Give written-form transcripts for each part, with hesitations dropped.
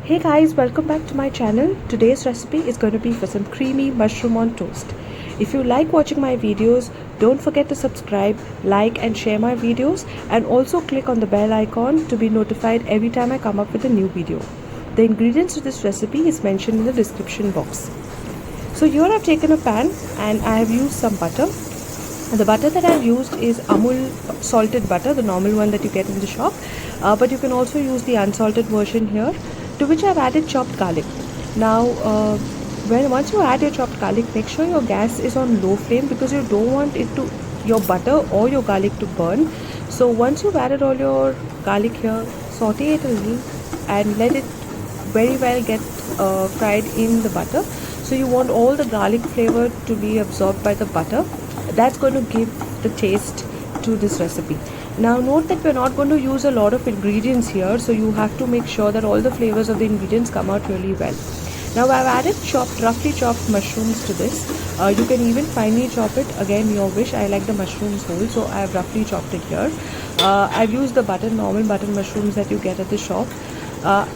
Hey guys, welcome back to my channel. Today's recipe is going to be for some creamy mushroom on toast. If you like watching my videos, don't forget to subscribe, like and share my videos, and also click on the bell icon to be notified every time I come up with a new video. The ingredients to this recipe is mentioned in the description box. So here I've taken a pan and I have used some butter. The butter that I've used is Amul salted butter, the normal one that you get in the shop, but you can also use the unsalted version here, to which I've added chopped garlic. Now once you add your chopped garlic, make sure your gas is on low flame because you don't want your butter or your garlic to burn. So once you've added all your garlic here, saute it a little and let it very well get fried in the butter. So you want all the garlic flavor to be absorbed by the butter. That's going to give the taste to this recipe. Now note that we're not going to use a lot of ingredients here, so you have to make sure that all the flavors of the ingredients come out really well. Now I've added roughly chopped mushrooms to this. You can even finely chop it, again your wish. I like the mushrooms whole, so I have roughly chopped it here. I've used the normal button mushrooms that you get at the shop.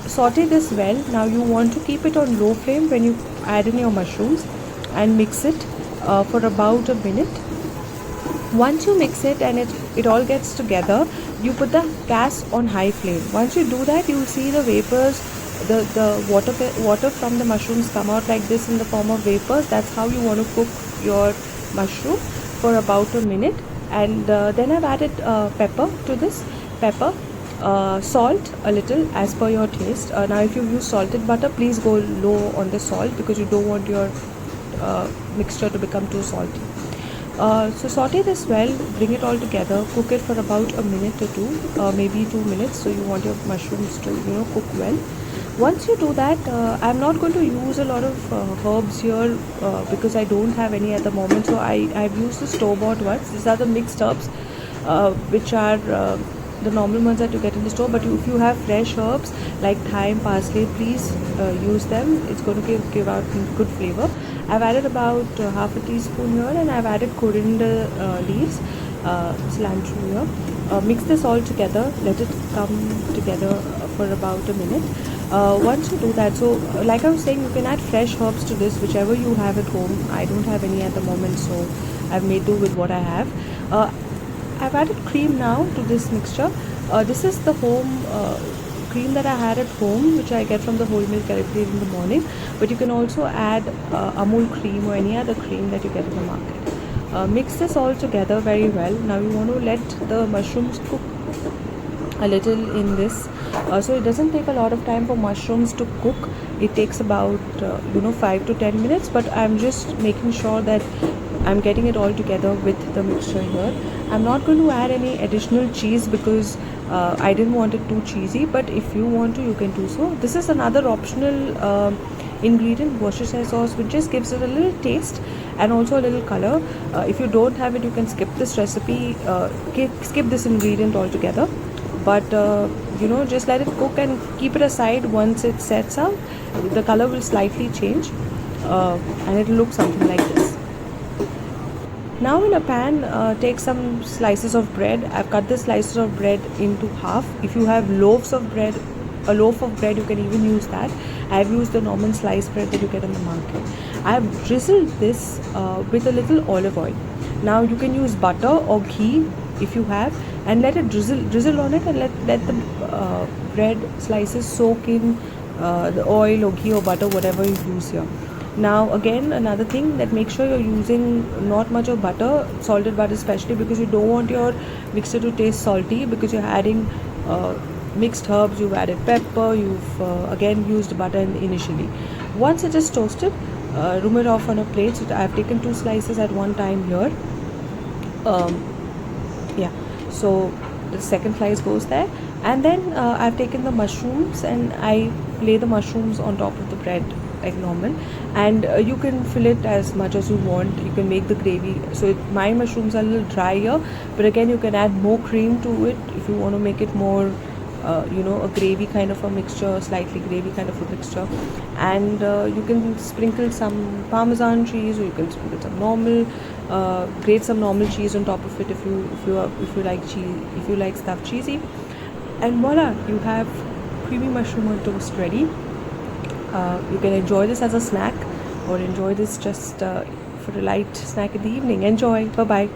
Saute this well. Now you want to keep it on low flame when you add in your mushrooms and mix it for about a minute. Once you mix it and it all gets together, you put the gas on high flame. Once you do that, you will see the vapors, the water from the mushrooms come out like this in the form of vapors. That's how you want to cook your mushroom for about a minute. And then I've added pepper to this. Salt a little as per your taste. Now if you use salted butter, please go low on the salt because you don't want your mixture to become too salty. So saute this well, bring it all together, cook it for about a minute or two, maybe 2 minutes. So you want your mushrooms to cook well. Once you do that, I'm not going to use a lot of herbs here because I don't have any at the moment. So I've used the store-bought ones. These are the mixed herbs, which are the normal ones that you get in the store. But if you have fresh herbs like thyme, parsley, please use them. It's going to give out good flavor. I've added about half a teaspoon here, and I've added corriander leaves, cilantro here. Mix this all together, let it come together for about a minute. Once you do that, so like I was saying, you can add fresh herbs to this, whichever you have at home. I don't have any at the moment, so I've made do with what I have. I've added cream now to this mixture. This is the home cream that I had at home, which I get from the whole milk directly in the morning, but you can also add Amul cream or any other cream that you get in the market. Mix this all together very well. Now you want to let the mushrooms cook a little in this, so it doesn't take a lot of time for mushrooms to cook. It takes about 5 to 10 minutes, but I'm just making sure that I'm getting it all together with the mixture here. I'm not going to add any additional cheese because I didn't want it too cheesy, but if you want to, you can do so. This is another optional ingredient, worcestershire sauce, which just gives it a little taste and also a little color. If you don't have it, you can skip this recipe, skip this ingredient altogether. But just let it cook and keep it aside. Once it sets out, the color will slightly change and it will look something like this. Now in a pan, take some slices of bread. I've cut the slices of bread into half. If you have loaves of bread, a loaf of bread, you can even use that. I've used the normal sliced bread that you get in the market. I've drizzled this with a little olive oil. Now you can use butter or ghee if you have, and let it drizzle on it, and let the bread slices soak in the oil or ghee or butter, whatever you use here. Now again, another thing, that make sure you're using not much of butter, salted butter especially, because you don't want your mixture to taste salty, because you're adding mixed herbs, you've added pepper, you've again used butter initially. Once it is toasted, remove it off on a plate. So I've taken 2 slices at one time here. So the second slice goes there, and then I've taken the mushrooms and I lay the mushrooms on top of the bread like normal, and you can fill it as much as you want. You can make the gravy. So my mushrooms are a little drier, but again you can add more cream to it if you want to make it more a gravy kind of a mixture, slightly gravy kind of a mixture. And you can sprinkle some Parmesan cheese, or you can sprinkle some normal, grate some normal cheese on top of it if you like cheese, if you like stuff cheesy. And voila, you have creamy mushroom on toast ready. You can enjoy this as a snack or enjoy this just for a light snack in the evening. Enjoy. Bye bye.